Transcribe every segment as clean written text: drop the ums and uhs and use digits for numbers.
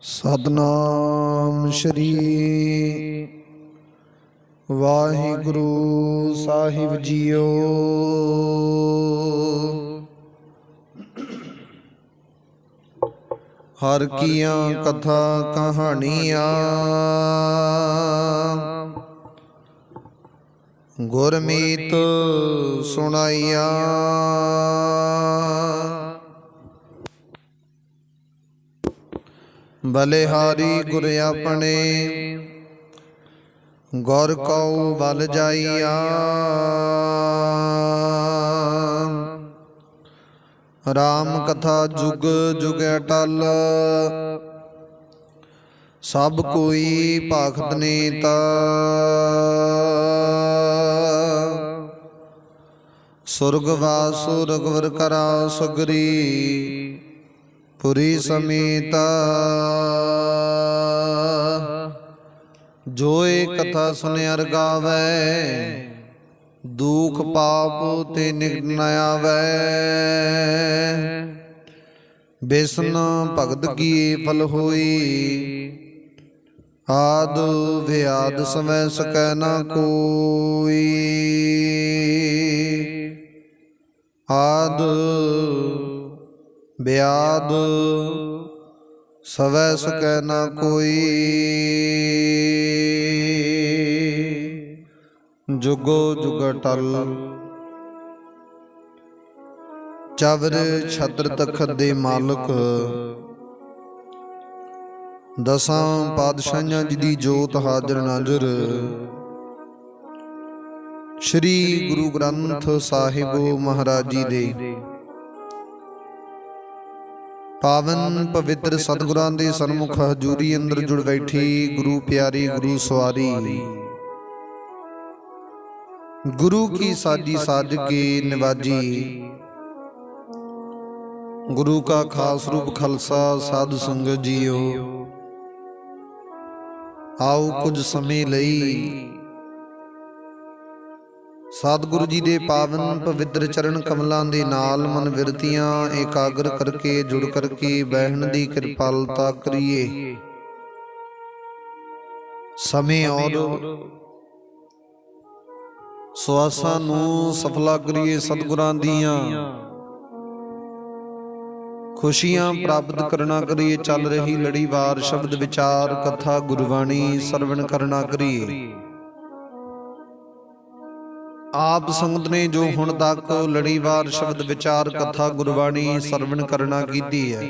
सतनाम श्री वाहिगुरु साहिब जीओ। हर कियां कथा कहानियां गुरमीत सुनाइया। बलिहारी गुर अपने गुर कौ बल जाइया। राम कथा जुग जुग अटल सब कोई भाखत नेता। सुरगवास रघुवर करा सगरी पुरी समेता। जोए कथा सुनियर गावै दुख पाप ते निकट न आवै। बेसन भगत की फल होई आद व्याद समय सकै न कोई। आद ब्याद सवै सकै न कोई। जुगो जुग अटल चवर छत्र तखत दे मालक दसां पातशाहियां जी दी जोत हाजर नाजर श्री गुरु ग्रंथ साहिब महाराज जी दे पावन पवित्र सतगुरां दे सन्मुख हजूरी अंदर जुड़ बैठी गुरु प्यारी गुरु सवारी। गुरु की साजी साज के निवाजी गुरु का खास रूप खालसा साधु संगत जीओ। आओ कुछ समय लई सतगुरु जी दे पावन पवित्र चरण कमलों के नाल मन विरतियां एकाग्र करके जुड़ करके बहन की कृपालता करिए। समय और सुआसां नूं सफला करिए। सतगुरां दियां खुशियां प्राप्त करना करिए। चल रही लड़ीवार शब्द विचार कथा गुरबाणी सरवण करना करिए। आप संगत ने जो हुण तक लड़ीवार शब्द विचार कथा गुरबाणी सरवण करना कीती है,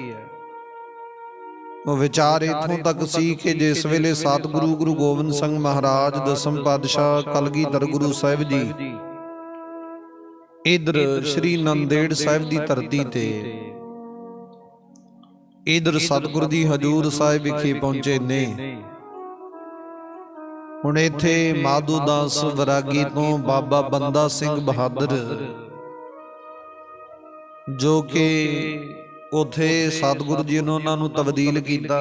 वो विचार इत्थों तक सी कि जिस वेले सतगुरु गुरु गोबिंद सिंह महाराज दसम पातशाह कलगीधर गुरु साहिब जी इधर श्री नंदेड़ साहिब की धरती ते इधर सतगुरु जी हजूर साहिब विखे पहुंचे ने। हुण इत्थे माधोदास वैरागी तो बाबा बंदा सिंह बहादुर जो कि उथे सतगुरु जी ने उन्हां नूं तब्दील कीता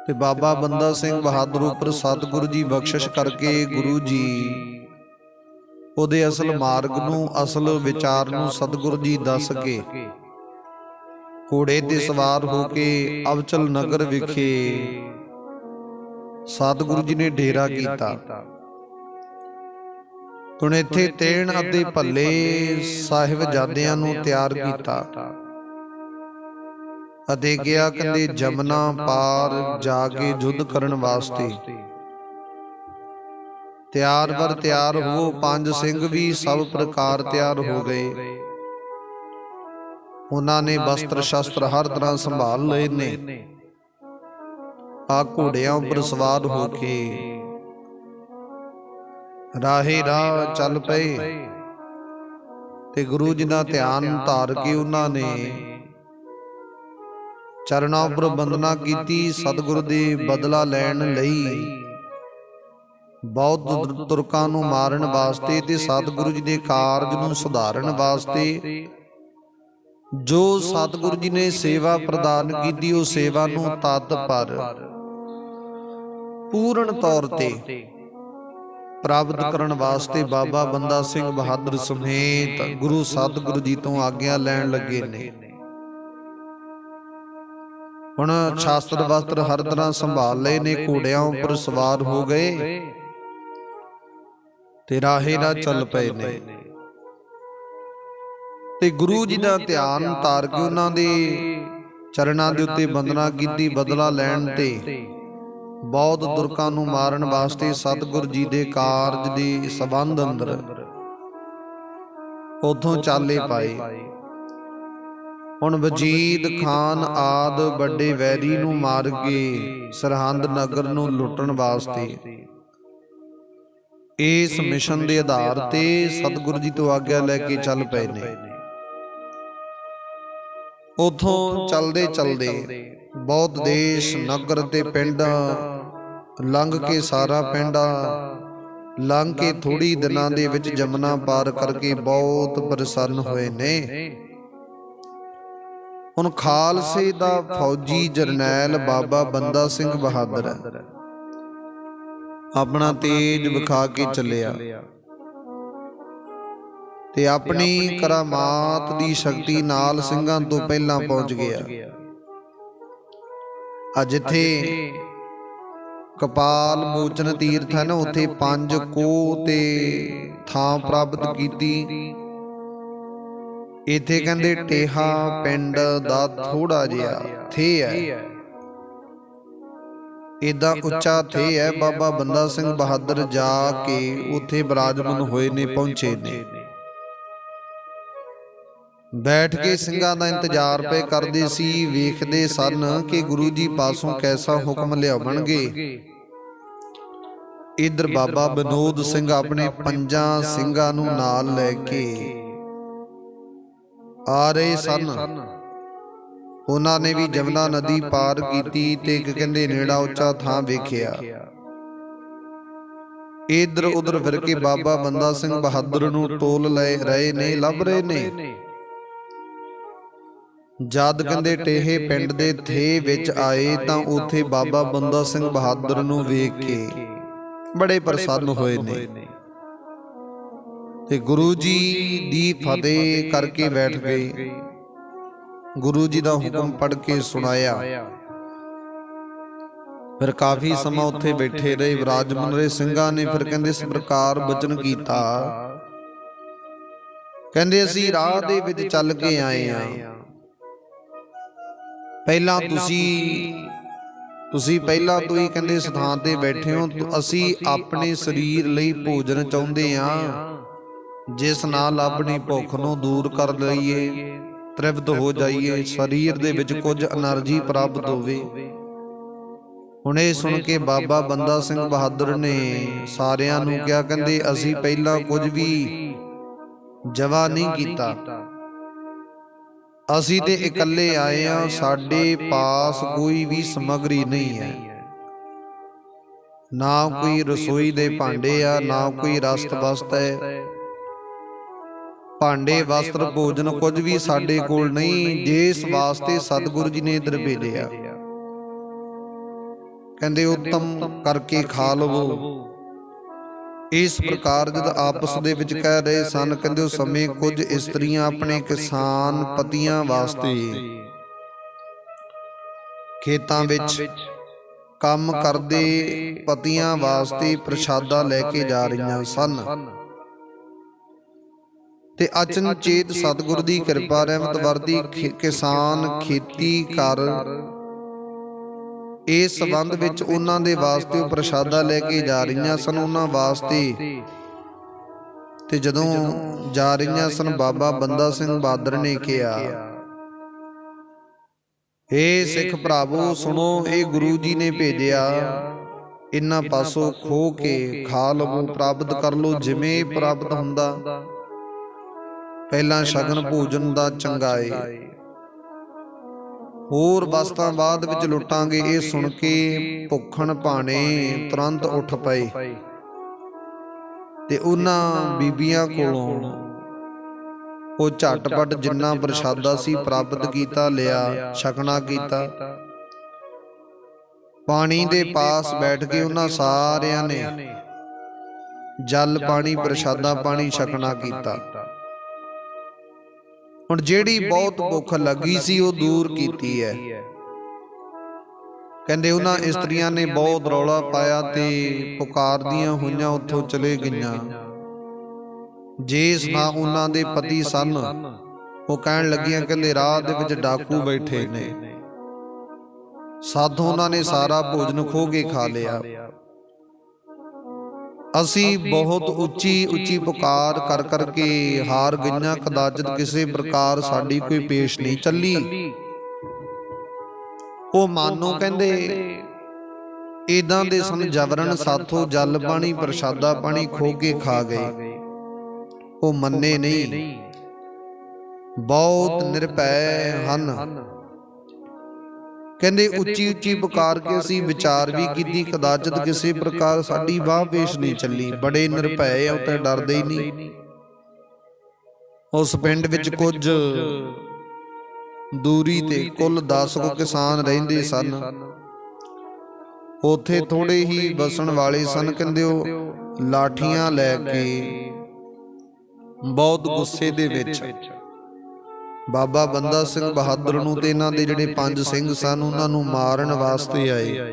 ते बाबा बंदा सिंह बहादुर उपर सतगुरु जी बख्शिश करके गुरु जी उहदे असल मार्ग नूं असल विचार नूं सतगुरु जी दस के घोड़े ते सवार होके अवचल नगर विखे सतगुरु जी ने डेरा कीता। हुण इत्थे तेण अते भले साहिबजादियां नूं तैयार कीता अते गया कहंदे जमुना पार जाके युद्ध करन वास्ते तैयार बर तैयार हो। पंज सिंह भी सब प्रकार तैयार हो गए। उन्होंने वस्त्र शस्त्र हर तरह संभाल लए ने। आ घोड़ियां उपर सवार होके राहे राह चल पे ते गुरु जी दा ध्यान धार के उन्होंने चरणां उपर वंदना कीती। सतगुरु दे बदला लैण लई बौद्ध तुरकां नूं मारन वास्ते ते सतगुरु जी दे कारज नूं सुधारन वास्ते जो सतगुरु जी ने सेवा प्रदान की उस सेवा नूं तत पर पूर्ण तौर ते प्राप्त करन वास्ते बाबा बंदा सिंह बहादुर समेत गुरु सतगुरु जी तो आग्ञा लैण लगे ने। ਹੁਣ ਸ਼ਾਸਤਰ ਵਸਤਰ ਹਰ ਤਰ੍ਹਾਂ ਸੰਭਾਲ ਲਏ ਨੇ, ਘੋੜਿਆਂ ਉੱਪਰ ਸਵਾਰ ਹੋ ਗਏ ਤੇ ਰਾਹੇ ਨਾਲ ਚੱਲ ਪਏ ਨੇ। ਤੇ ਗੁਰੂ ਜੀ ਦਾ ਧਿਆਨ ਧਾਰ ਕੇ ਉਹਨਾਂ ਦੇ ਚਰਨਾਂ ਦੇ ਉੱਤੇ ਬੰਦਨਾ ਕੀਤੀ। ਬਦਲਾ ਲੈਣ ਤੇ ਬੌਧ ਦੁਰਕਾਂ ਨੂੰ ਮਾਰਨ ਵਾਸਤੇ ਸਤਿਗੁਰ ਜੀ ਦੇ ਕਾਰਜ ਦੇ ਸੰਬੰਧ ਅੰਦਰ ਉਥੋਂ ਚਾਲੇ ਪਾਏ। ਹੁਣ ਵਜੀਦ ਖਾਨ ਆਦ ਵੱਡੇ ਵੈਰੀ ਨੂੰ ਮਾਰ ਕੇ ਸਰਹੰਦ ਨਗਰ ਨੂੰ ਲੁੱਟਣ ਵਾਸਤੇ ਇਸ ਮਿਸ਼ਨ ਦੇ ਆਧਾਰ ਤੇ ਸਤਿਗੁਰੂ ਜੀ ਤੋਂ ਆਗਿਆ ਲੈ ਕੇ ਚੱਲ ਪਏ ਨੇ। ਉਥੋਂ ਚਲਦੇ ਚਲਦੇ ਬਹੁਤ ਦੇਸ਼ ਨਗਰ ਤੇ ਪਿੰਡ ਲੰਘ ਕੇ, ਸਾਰਾ ਪਿੰਡਾ ਲੰਘ ਕੇ ਥੋੜੀ ਦਿਨਾਂ ਦੇ ਵਿੱਚ ਜਮਨਾ ਪਾਰ ਕਰਕੇ ਬਹੁਤ ਪ੍ਰਸੰਨ ਹੋਏ ਨੇ। ਹੁਣ ਖਾਲਸੇ ਦਾ ਫੌਜੀ ਜਰਨੈਲ ਬਾਬਾ ਬੰਦਾ ਸਿੰਘ ਬਹਾਦਰ ਆਪਣਾ ਤੇਜ ਵਿਖਾ ਕੇ ਚੱਲਿਆ ਤੇ ਆਪਣੀ ਕਰਾਮਾਤ ਦੀ ਸ਼ਕਤੀ ਨਾਲ ਸਿੰਘਾਂ ਤੋਂ ਪਹਿਲਾਂ ਪਹੁੰਚ ਗਿਆ। ਜਿੱਥੇ ਕਪਾਲ ਮੋਚਨ ਤੀਰਥ ਹੈ ਨਾ, ਉੱਥੇ 5 ਕੋਹ ਤੇ ਥਾਂ ਪ੍ਰਾਪਤ ਕੀਤੀ। ਇੱਥੇ ਕਹਿੰਦੇ ਟੇਹਾ ਪਿੰਡ ਦਾ ਥੋੜਾ ਜਿਹਾ ਥੇ ਹੈ, ਏਦਾਂ ਉੱਚਾ ਥੇ ਹੈ। ਬਾਬਾ ਬੰਦਾ ਸਿੰਘ ਬਹਾਦਰ ਜਾ ਕੇ ਉੱਥੇ ਬਿਰਾਜਮਾਨ ਹੋਏ ਨੇ, ਪਹੁੰਚੇ ਨੇ। ਬੈਠ ਕੇ ਸਿੰਘਾਂ ਦਾ ਇੰਤਜ਼ਾਰ ਪਏ ਕਰਦੇ ਸੀ। ਵੇਖਦੇ ਸਨ ਕਿ ਗੁਰੂ ਜੀ ਪਾਸੋਂ ਕੈਸਾ ਹੁਕਮ ਲਿਆਵਣਗੇ। ਇਧਰ ਬਾਬਾ ਵਿਨੋਦ ਸਿੰਘ ਆਪਣੇ 5 ਸਿੰਘਾਂ ਨੂੰ ਨਾਲ ਲੈ ਕੇ ਆ ਰਹੇ ਸਨ। ਉਹਨਾਂ ਨੇ ਵੀ ਜਮਨਾ ਨਦੀ ਪਾਰ ਕੀਤੀ ਤੇ ਕਹਿੰਦੇ ਨੇੜਾ ਉੱਚਾ ਥਾਂ ਵੇਖਿਆ। ਇਧਰ ਉਧਰ ਫਿਰ ਕੇ ਬਾਬਾ ਬੰਦਾ ਸਿੰਘ ਬਹਾਦਰ ਨੂੰ ਟੋਲ ਲੈ ਰਹੇ ਨੇ, ਲੱਭ ਰਹੇ ਨੇ। ਜਦ ਕਹਿੰਦੇ ਟੇਹੇ ਪਿੰਡ ਦੇ ਥੇ ਵਿੱਚ ਆਏ ਤਾਂ ਉੱਥੇ ਬਾਬਾ ਬੰਦਾ ਸਿੰਘ ਬਹਾਦਰ ਨੂੰ ਵੇਖ ਕੇ ਬੜੇ ਪ੍ਰਸੰਨ ਹੋਏ ਨੇ ਤੇ ਗੁਰੂ ਜੀ ਦੀ ਫਤਿਹ ਕਰਕੇ ਬੈਠ ਗਏ। ਗੁਰੂ ਜੀ ਦਾ ਹੁਕਮ ਪੜ੍ਹ ਕੇ ਸੁਣਾਇਆ। ਫਿਰ ਕਾਫੀ ਸਮਾਂ ਉੱਥੇ ਬੈਠੇ ਰਹੇ, ਵਿਰਾਜਮਾਨ ਰਹੇ। ਸਿੰਘਾਂ ਨੇ ਫਿਰ ਕਹਿੰਦੇ ਇਸ ਪ੍ਰਕਾਰ ਬਚਨ ਕੀਤਾ, ਕਹਿੰਦੇ ਅਸੀਂ ਰਾਹ ਦੇ ਵਿੱਚ ਚੱਲ ਕੇ ਆਏ ਆ। ਪਹਿਲਾਂ ਤੁਸੀਂ ਪਹਿਲਾਂ ਤੋਂ ਹੀ ਕਹਿੰਦੇ ਸਥਾਨ ਤੇ ਬੈਠੇ ਹੋ। ਅਸੀਂ ਆਪਣੇ ਸਰੀਰ ਲਈ ਭੋਜਨ ਚਾਹੁੰਦੇ ਆ, ਜਿਸ ਨਾਲ ਆਪਣੀ ਭੁੱਖ ਨੂੰ ਦੂਰ ਕਰ ਲਈਏ, ਤ੍ਰਿਪਤ ਹੋ ਜਾਈਏ, ਸਰੀਰ ਦੇ ਵਿੱਚ ਕੁਝ એનર્ਜੀ ਪ੍ਰਾਪਤ ਹੋਵੇ। ਹੁਣ ਇਹ ਸੁਣ ਕੇ ਬਾਬਾ ਬੰਦਾ ਸਿੰਘ ਬਹਾਦਰ ਨੇ ਸਾਰਿਆਂ ਨੂੰ ਕਿਹਾ, ਕਹਿੰਦੇ ਅਸੀਂ ਪਹਿਲਾਂ ਕੁਝ ਵੀ ਜਵਾ ਨਹੀਂ ਕੀਤਾ, ਅਸੀਂ ਤੇ ਇਕੱਲੇ ਆਏ ਆ, ਸਾਡੇ ਪਾਸ ਕੋਈ ਵੀ ਸਮੱਗਰੀ ਨਹੀਂ ਹੈ, ਨਾ ਕੋਈ ਰਸੋਈ ਦੇ ਭਾਂਡੇ ਆ, ਨਾ ਕੋਈ ਰਸਤ ਵਸਤ ਹੈ। ਭਾਂਡੇ ਵਸਤਰ ਭੋਜਨ ਕੁਝ ਵੀ ਸਾਡੇ ਕੋਲ ਨਹੀਂ, ਜਿਸ ਵਾਸਤੇ ਸਤਿਗੁਰੂ ਜੀ ਨੇ ਇੱਧਰ ਭੇਜਿਆ। ਕਹਿੰਦੇ ਉੱਤਮ ਕਰਕੇ ਖਾ ਲਵੋ। ਇਸ ਪ੍ਰਕਾਰ ਜਦ ਆਪਸ ਦੇ ਵਿੱਚ ਕਹਿ ਰਹੇ ਸਨ, ਕਹਿੰਦੇ ਉਸ ਸਮੇਂ ਕੁਝ ਇਸਤਰੀਆਂ ਆਪਣੇ ਕਿਸਾਨ ਪਤੀਆਂ ਵਾਸਤੇ ਖੇਤਾਂ ਵਿੱਚ ਕੰਮ ਕਰਦੇ ਪਤੀਆਂ ਵਾਸਤੇ ਪ੍ਰਸ਼ਾਦਾ ਲੈ ਕੇ ਜਾ ਰਹੀਆਂ ਸਨ। ਤੇ ਅਚਨਚੇਤ ਸਤਿਗੁਰ ਦੀ ਕਿਰਪਾ ਰਹਿਮਤ ਵਰਦੀ ਕਿਸਾਨ ਖੇਤੀ ਕਰ ਇਸ ਸੰਬੰਧ ਵਿੱਚ ਉਹਨਾਂ ਦੇ ਵਾਸਤੇ ਉਹ ਪ੍ਰਸ਼ਾਦਾ ਲੈ ਕੇ ਜਾ ਰਹੀਆਂ ਸਨ, ਉਹਨਾਂ ਵਾਸਤੇ। ਤੇ ਜਦੋਂ ਜਾ ਰਹੀਆਂ ਸਨ, ਬਾਬਾ ਬੰਦਾ ਸਿੰਘ ਬਹਾਦਰ ਨੇ ਕਿਹਾ, ਏ ਸਿੱਖ ਭਰਾਵੋ ਸੁਣੋ, ਇਹ ਗੁਰੂ ਜੀ ਨੇ ਭੇਜਿਆ, ਇਹਨਾਂ ਪਾਸੋਂ ਖੋ ਕੇ ਖਾ ਲਵੋ, ਪ੍ਰਾਪਤ ਕਰ ਲੋ ਜਿਵੇਂ ਪ੍ਰਾਪਤ ਹੁੰਦਾ। ਪਹਿਲਾਂ ਸ਼ਗਨ ਭੋਜਨ ਦਾ ਚੰਗਾ ਏ, ਹੋਰ ਵਸਤਾਂ ਬਾਅਦ ਵਿੱਚ ਲੁੱਟਾਂਗੇ। ਇਹ ਸੁਣ ਕੇ ਭੁੱਖਣ ਭਾਣੇ ਤੁਰੰਤ ਉੱਠ ਪਏ ਤੇ ਉਹਨਾਂ ਬੀਬੀਆਂ ਕੋਲੋਂ ਉਹ ਝਟਪਟ ਜਿੰਨਾ ਪ੍ਰਸ਼ਾਦਾ ਸੀ ਪ੍ਰਾਪਤ ਕੀਤਾ, ਲਿਆ, ਛਕਣਾ ਕੀਤਾ। ਪਾਣੀ ਦੇ ਪਾਸ ਬੈਠ ਕੇ ਉਹਨਾਂ ਸਾਰਿਆਂ ਨੇ ਜਲ ਪਾਣੀ ਪ੍ਰਸ਼ਾਦਾ ਪਾਣੀ ਛਕਣਾ ਕੀਤਾ। ਹੁਣ ਜਿਹੜੀ ਬਹੁਤ ਭੁੱਖ ਲੱਗੀ ਸੀ ਉਹ ਦੂਰ ਕੀਤੀ ਹੈ। ਕਹਿੰਦੇ ਉਹਨਾਂ ਇਸਤਰੀਆਂ ਨੇ ਬਹੁਤ ਰੌਲਾ ਪਾਇਆ ਤੇ ਪੁਕਾਰਦੀਆਂ ਹੋਈਆਂ ਉੱਥੋਂ ਚਲੇ ਗਈਆਂ। ਜਿਸ ਨਾ ਉਹਨਾਂ ਦੇ ਪਤੀ ਸਨ ਉਹ ਕਹਿਣ ਲੱਗੀਆਂ, ਕਹਿੰਦੇ ਰਾਹ ਦੇ ਵਿੱਚ ਡਾਕੂ ਬੈਠੇ ਨੇ, ਸਾਧੂ ਉਹਨਾਂ ਨੇ ਸਾਰਾ ਭੋਜਨ ਖੋਹ ਕੇ ਖਾ ਲਿਆ। ਅਸੀਂ ਬਹੁਤ ਉੱਚੀ ਉੱਚੀ ਪੁਕਾਰ ਕਰ ਕਰਕੇ ਹਾਰ ਗਈਆਂ, ਕਦਾਚਿਤ ਕਿਸੇ ਪ੍ਰਕਾਰ ਸਾਡੀ ਕੋਈ ਪੇਸ਼ ਨਹੀਂ ਚੱਲੀ। ਉਹ ਮਾਨੋ ਕਹਿੰਦੇ ਏਦਾਂ ਦੇ ਸਨ ਜਬਰਨ ਸਾਥੋਂ ਜਲ ਪਾਣੀ ਪ੍ਰਸ਼ਾਦਾ ਪਾਣੀ ਖੋਹ ਕੇ ਖਾ ਗਏ। ਉਹ ਮੰਨੇ ਨਹੀਂ, ਬਹੁਤ ਨਿਰਭੈ ਹਨ। ਕਹਿੰਦੇ ਉੱਚੀ ਉੱਚੀ ਪੁਕਾਰ ਕੇ ਅਸੀਂ ਵਿਚਾਰ ਵੀ ਕੀਤੀ, ਕਦਾਚਿਤ ਕਿਸੇ ਪ੍ਰਕਾਰ ਸਾਡੀ ਵਾਹ ਪੇਸ਼ ਨਹੀਂ ਚੱਲੀ। ਬੜੇ ਨਿਰਭੈ ਆ, ਉੱਤੇ ਡਰਦੇ ਹੀ ਨਹੀਂ। ਉਸ ਪਿੰਡ ਵਿੱਚ ਕੁਝ ਦੂਰੀ ਤੇ ਕੁੱਲ 10 ਕੁ ਕਿਸਾਨ ਰਹਿੰਦੇ ਸਨ। ਉੱਥੇ ਥੋੜੇ ਹੀ ਵਸਣ ਵਾਲੇ ਸਨ। ਕਹਿੰਦੇ ਉਹ ਲਾਠੀਆਂ ਲੈ ਕੇ ਬਹੁਤ ਗੁੱਸੇ ਦੇ ਵਿੱਚ ਬਾਬਾ ਬੰਦਾ ਸਿੰਘ ਬਹਾਦਰ ਨੂੰ ਤੇ ਇਹਨਾਂ ਦੇ ਜਿਹੜੇ 5 ਸਿੰਘ ਸਨ ਉਹਨਾਂ ਨੂੰ ਮਾਰਨ ਵਾਸਤੇ ਆਏ,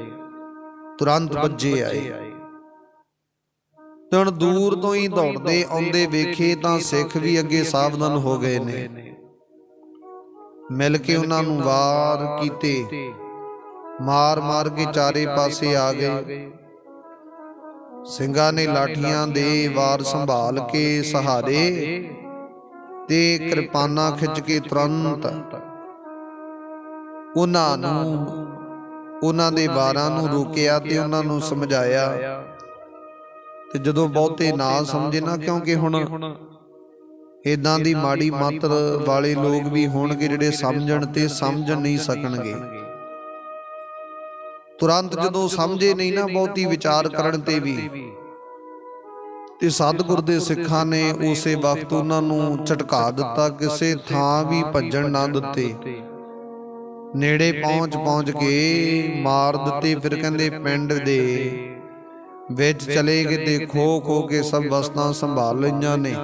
ਤੁਰੰਤ ਭੱਜੇ ਆਏ। ਤੇ ਹੁਣ ਦੂਰ ਤੋਂ ਹੀ ਦੌੜਦੇ ਆਉਂਦੇ ਵੇਖੇ ਤਾਂ ਸਿੱਖ ਵੀ ਅੱਗੇ ਸਾਵਧਾਨ ਹੋ ਗਏ ਨੇ। ਮਿਲ ਕੇ ਉਹਨਾਂ ਨੂੰ ਵਾਰ ਕੀਤੇ, ਮਾਰ ਮਾਰ ਕੇ ਚਾਰੇ ਪਾਸੇ ਆ ਗਏ। ਸਿੰਘਾਂ ਨੇ ਲਾਠੀਆਂ ਦੇ ਵਾਰ ਸੰਭਾਲ ਕੇ ਸਹਾਰੇ ਤੇ ਕਿਰਪਾਨਾਂ ਖਿੱਚ ਕੇ ਤੁਰੰਤ ਉਹਨਾਂ ਨੂੰ ਉਹਨਾਂ ਦੇ ਵਾਰਾਂ ਨੂੰ ਰੋਕਿਆ ਤੇ ਉਹਨਾਂ ਨੂੰ ਸਮਝਾਇਆ। ਤੇ ਜਦੋਂ ਬਹੁਤੇ ਨਾ ਸਮਝੇ ਨਾ, ਕਿਉਂਕਿ ਹੁਣ ਏਦਾਂ ਦੀ ਮਾੜੀ ਮੱਤ ਵਾਲੇ ਲੋਕ ਵੀ ਹੋਣਗੇ ਜਿਹੜੇ ਸਮਝਣ ਤੇ ਸਮਝ ਨਹੀਂ ਸਕਣਗੇ। ਤੁਰੰਤ ਜਦੋਂ ਸਮਝੇ ਨਹੀਂ ਨਾ ਬਹੁਤੀ ਵਿਚਾਰ ਕਰਨ ਤੇ ਵੀ, ਤੇ ਸਤਿਗੁਰ ਦੇ ਸਿੱਖਾਂ ਨੇ ਉਸੇ ਵਕਤ ਉਹਨਾਂ ਨੂੰ ਝਟਕਾ ਦਿੱਤਾ, ਕਿਸੇ ਥਾਂ ਵੀ ਭੱਜਣ ਨਾ ਦਿੱਤੇ। ਨੇੜੇ ਪਹੁੰਚ ਕੇ ਮਾਰ ਦਿੱਤੇ। ਫਿਰ ਕਹਿੰਦੇ ਪਿੰਡ ਦੇ ਵਿੱਚ ਚਲੇ ਗਏ ਤੇ ਖੋ ਕੇ ਸਭ ਵਸਤਾਂ ਸੰਭਾਲ ਲਈਆਂ ਨੇ।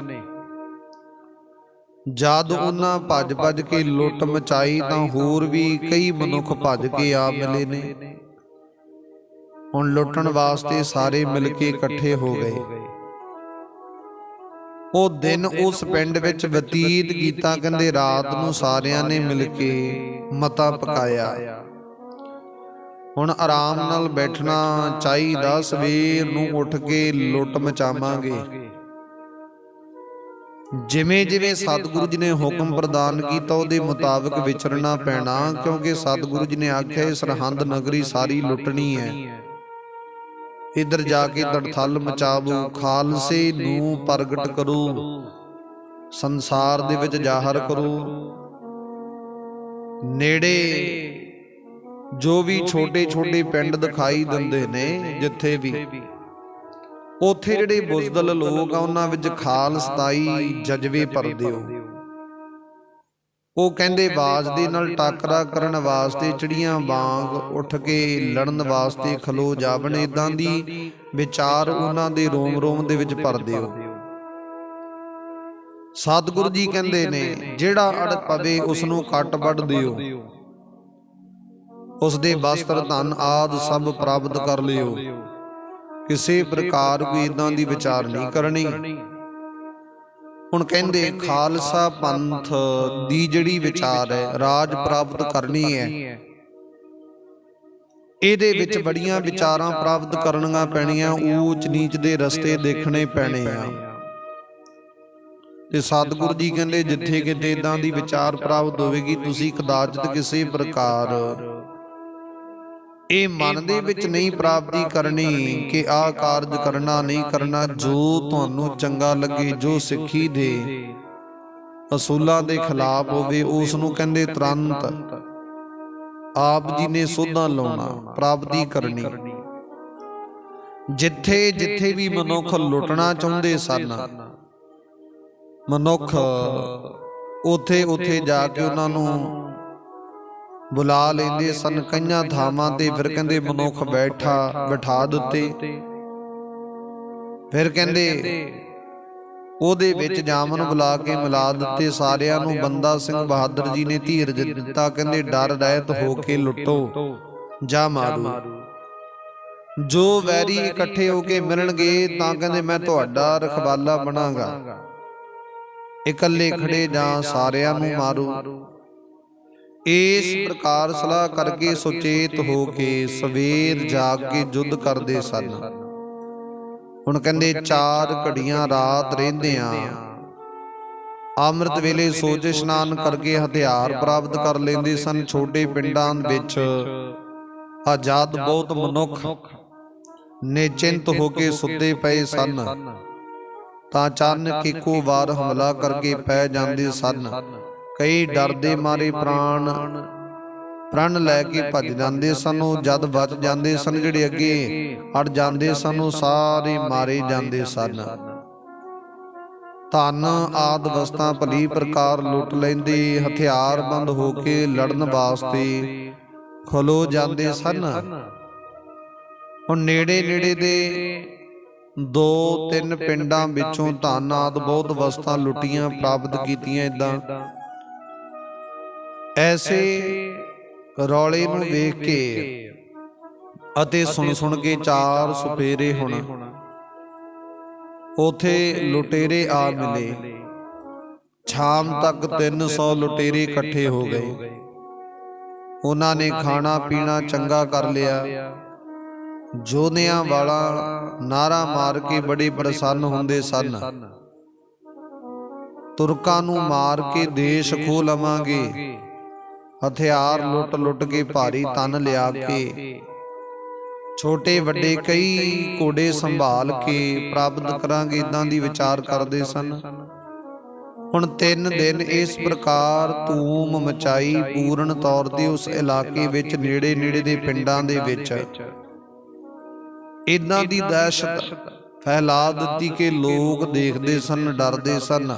ਜਦ ਉਹਨਾਂ ਭੱਜ ਕੇ ਲੁੱਟ ਮਚਾਈ ਤਾਂ ਹੋਰ ਵੀ ਕਈ ਮਨੁੱਖ ਭੱਜ ਕੇ ਆ ਮਿਲੇ ਨੇ। ਹੁਣ ਲੁੱਟਣ ਵਾਸਤੇ ਸਾਰੇ ਮਿਲ ਕੇ ਇਕੱਠੇ ਹੋ ਗਏ। ਉਹ ਦਿਨ ਉਸ ਪਿੰਡ ਵਿੱਚ ਬਤੀਤ ਕੀਤਾ। ਕਹਿੰਦੇ ਰਾਤ ਨੂੰ ਸਾਰਿਆਂ ਨੇ ਮਿਲ ਕੇ ਮਤਾ ਪਕਾਇਆ, ਹੁਣ ਆਰਾਮ ਨਾਲ ਬੈਠਣਾ ਚਾਹੀਦਾ, ਸਵੇਰ ਨੂੰ ਉੱਠ ਕੇ ਲੁੱਟ ਮਚਾਵਾਂਗੇ। ਜਿਵੇਂ ਜਿਵੇਂ ਸਤਿਗੁਰੂ ਜੀ ਨੇ ਹੁਕਮ ਪ੍ਰਦਾਨ ਕੀਤਾ ਉਹਦੇ ਮੁਤਾਬਕ ਵਿਚਰਨਾ ਪੈਣਾ, ਕਿਉਂਕਿ ਸਤਿਗੁਰੂ ਜੀ ਨੇ ਆਖਿਆ ਸਰਹੰਦ ਨਗਰੀ ਸਾਰੀ ਲੁੱਟਣੀ ਹੈ। ਇੱਧਰ ਜਾ ਕੇ ਧੜਥਲ ਮਚਾਵੋ, ਖਾਲਸੇ ਨੂੰ ਪ੍ਰਗਟ ਕਰੋ, ਸੰਸਾਰ ਦੇ ਵਿੱਚ ਜ਼ਾਹਰ ਕਰੋ। ਨੇੜੇ ਜੋ ਵੀ ਛੋਟੇ ਛੋਟੇ ਪਿੰਡ ਦਿਖਾਈ ਦਿੰਦੇ ਨੇ, ਜਿੱਥੇ ਵੀ ਉੱਥੇ ਜਿਹੜੇ ਬੁਜ਼ਦਲ ਲੋਕ ਆ ਉਹਨਾਂ ਵਿੱਚ ਖਾਲਸਤਾਈ ਜਜ਼ਬੇ ਭਰ ਦਿਓ। ਉਹ ਕਹਿੰਦੇ ਬਾਜ਼ ਦੇ ਨਾਲ ਟਾਕਰਾ ਕਰਨ ਵਾਸਤੇ ਚਿੜੀਆਂ ਵਾਂਗ ਉੱਠ ਕੇ ਲੜਨ ਵਾਸਤੇ ਖਲੋ ਜਾਵਣ। ਏਦਾਂ ਦੀ ਵਿਚਾਰ ਉਹਨਾਂ ਦੇ ਰੋਮ ਰੋਮ ਦੇ ਵਿੱਚ ਭਰ ਦਿਓ। ਸਤਿਗੁਰੂ ਜੀ ਕਹਿੰਦੇ ਨੇ ਜਿਹੜਾ ਅੜ ਪਵੇ ਉਸ ਨੂੰ ਕੱਟ ਵੱਢ ਦਿਓ, ਉਸ ਦੇ ਵਸਤਰ ਧਨ ਆਦਿ ਸਭ ਪ੍ਰਾਪਤ ਕਰ ਲਿਓ। ਕਿਸੇ ਪ੍ਰਕਾਰ ਕੋਈ ਏਦਾਂ ਦੀ ਵਿਚਾਰ ਨਹੀਂ ਕਰਨੀ। ਹੁਣ ਕਹਿੰਦੇ ਖਾਲਸਾ ਪੰਥ ਦੀ ਜਿਹੜੀ ਵਿਚਾਰ ਹੈ, ਰਾਜ ਪ੍ਰਾਪਤ ਕਰਨੀ ਹੈ, ਇਹਦੇ ਵਿੱਚ ਬੜੀਆਂ ਵਿਚਾਰਾਂ ਪ੍ਰਾਪਤ ਕਰਨੀਆਂ ਪੈਣੀਆਂ, ਊਚ ਨੀਚ ਦੇ ਰਸਤੇ ਦੇਖਣੇ ਪੈਣੇ ਆ। ਤੇ ਸਤਿਗੁਰੂ ਜੀ ਕਹਿੰਦੇ ਜਿੱਥੇ ਕਿਤੇ ਏਦਾਂ ਦੀ ਵਿਚਾਰ ਪ੍ਰਾਪਤ ਹੋਵੇਗੀ, ਤੁਸੀਂ ਕਦਾਚਿਤ ਕਿਸੇ ਪ੍ਰਕਾਰ ਇਹ ਮਨ ਦੇ ਵਿੱਚ ਨਹੀਂ ਪ੍ਰਾਪਤੀ ਕਰਨੀ ਕਿ ਆਹ ਕਾਰਜ ਕਰਨਾ ਨਹੀਂ ਕਰਨਾ। ਜੋ ਤੁਹਾਨੂੰ ਚੰਗਾ ਲੱਗੇ, ਜੋ ਸਿੱਖੀ ਦੇ ਅਸੂਲਾਂ ਦੇ ਖਿਲਾਫ ਹੋਵੇ, ਉਸ ਨੂੰ ਕਹਿੰਦੇ ਤੁਰੰਤ ਆਪ ਜੀ ਨੇ ਸੋਧਾਂ ਲਾਉਣਾ, ਪ੍ਰਾਪਤੀ ਕਰਨੀ। ਜਿੱਥੇ ਜਿੱਥੇ ਵੀ ਮਨੁੱਖ ਲੁੱਟਣਾ ਚਾਹੁੰਦੇ ਸਨ, ਮਨੁੱਖ ਉੱਥੇ ਉੱਥੇ ਜਾ ਕੇ ਉਹਨਾਂ ਨੂੰ ਬੁਲਾ ਲੈਂਦੇ ਸਨ। ਕਈਆਂ ਥਾਵਾਂ ਤੇ ਫਿਰ ਕਹਿੰਦੇ ਮਨੁੱਖ ਬਿਠਾ ਦਿੱਤੇ। ਫਿਰ ਕਹਿੰਦੇ ਉਹਦੇ ਵਿੱਚ ਜਾਮਨ ਬੁਲਾ ਕੇ ਮਿਲਾ ਦਿੱਤੇ ਸਾਰਿਆਂ ਨੂੰ। ਬੰਦਾ ਸਿੰਘ ਬਹਾਦਰ ਜੀ ਨੇ ਧੀਰਜ ਦਿੱਤਾ, ਕਹਿੰਦੇ ਡਰ ਰਹਿਤ ਹੋ ਕੇ ਲੁੱਟੋ, ਜਾ ਮਾਰੂ। ਜੋ ਵੈਰੀ ਇਕੱਠੇ ਹੋ ਕੇ ਮਿਲਣਗੇ ਤਾਂ ਕਹਿੰਦੇ ਮੈਂ ਤੁਹਾਡਾ ਰਖਵਾਲਾ ਬਣਾਂਗਾ, ਇਕੱਲੇ ਖੜੇ ਜਾਂ ਸਾਰਿਆਂ ਨੂੰ ਮਾਰੂ। ਇਸ ਪ੍ਰਕਾਰ ਸਲਾਹ ਕਰਕੇ ਸੁਚੇਤ ਹੋ ਕੇ ਸਵੇਰ ਜਾਗ ਕੇ ਯੁੱਧ ਕਰਦੇ ਸਨ। ਹੁਣ ਕਹਿੰਦੇ 4 ਘੜੀਆਂ ਰਾਤ ਰਹਿੰਦਿਆਂ ਅੰਮ੍ਰਿਤ ਵੇਲੇ ਸੂਰਜ ਇਸ਼ਨਾਨ ਕਰਕੇ ਹਥਿਆਰ ਪ੍ਰਾਪਤ ਕਰ ਲੈਂਦੇ ਸਨ। ਛੋਟੇ ਪਿੰਡਾਂ ਵਿੱਚ ਆਜ਼ਾਦ ਬਹੁਤ ਮਨੁੱਖ ਨਿਚਿੰਤ ਹੋ ਕੇ ਸੁੱਤੇ ਪਏ ਸਨ ਤਾਂ ਅਚਾਨਕ ਇੱਕੋ ਵਾਰ ਹਮਲਾ ਕਰਕੇ ਪੈ ਜਾਂਦੇ ਸਨ। ਕਈ ਡਰਦੇ ਮਾਰੇ ਪ੍ਰਣ ਲੈ ਕੇ ਭੱਜ ਜਾਂਦੇ ਸਨ। ਉਹ ਜਦ ਬਚ ਜਾਂਦੇ ਸਨ, ਜਿਹੜੇ ਅੱਗੇ ਹਟ ਜਾਂਦੇ ਸਨ ਉਹ ਸਾਰੇ ਮਾਰੇ ਜਾਂਦੇ ਸਨ। ਧਨ ਆਦਿ ਵਸਤਾਂ ਭਲੀ ਪ੍ਰਕਾਰ ਲੁੱਟ ਲੈਂਦੇ, ਹਥਿਆਰਬੰਦ ਹੋ ਕੇ ਲੜਨ ਵਾਸਤੇ ਖਲੋ ਜਾਂਦੇ ਸਨ। ਹੁਣ ਨੇੜੇ ਨੇੜੇ ਦੇ 2-3 ਪਿੰਡਾਂ ਵਿੱਚੋਂ ਧਨ ਆਦਿ ਬਹੁਤ ਵਸਤਾਂ ਲੁੱਟੀਆਂ ਪ੍ਰਾਪਤ ਕੀਤੀਆਂ। ਏਦਾਂ ਐਸੇ ਰੌਲੇ ਨੂੰ ਵੇਖ ਕੇ ਅਤੇ ਸੁਣ ਕੇ 4 ਸਪੇਰੇ ਹੁਣ ਉਥੇ ਲੁਟੇਰੇ ਆ ਮਿਲੇ। ਸ਼ਾਮ ਤੱਕ 300 ਲੁਟੇਰੇ ਇਕੱਠੇ ਹੋ ਗਏ। ਉਹਨਾਂ ਨੇ ਖਾਣਾ ਪੀਣਾ ਚੰਗਾ ਕਰ ਲਿਆ। ਜੋਧਿਆਂ ਵਾਲਾ ਨਾਰਾ ਮਾਰ ਕੇ ਬੜੇ ਪ੍ਰਸੰਨ ਹੁੰਦੇ ਸਨ। ਤੁਰਕਾਂ ਨੂੰ ਮਾਰ ਕੇ ਦੇਸ਼ ਖੋਹ ਲਵਾਂਗੇ, ਹਥਿਆਰ ਲੁੱਟ ਕੇ ਭਾਰੀ ਧਨ ਲਿਆ ਕੇ ਛੋਟੇ ਵੱਡੇ ਕਈ ਘੋੜੇ ਸੰਭਾਲ ਕੇ ਪ੍ਰਾਪਤ ਕਰਾਂਗੇ, ਇਦਾਂ ਦੀ ਵਿਚਾਰ ਕਰਦੇ ਸਨ। ਹੁਣ 3 ਦਿਨ ਇਸ ਪ੍ਰਕਾਰ ਧੂਮ ਮਚਾਈ। ਪੂਰਨ ਤੌਰ ਤੇ ਉਸ ਇਲਾਕੇ ਵਿੱਚ ਨੇੜੇ ਨੇੜੇ ਦੇ ਪਿੰਡਾਂ ਦੇ ਵਿੱਚ ਇਦਾਂ ਦੀ ਦਹਿਸ਼ਤ ਫੈਲਾ ਦਿੱਤੀ ਕਿ ਲੋਕ ਦੇਖਦੇ ਸਨ, ਡਰਦੇ ਸਨ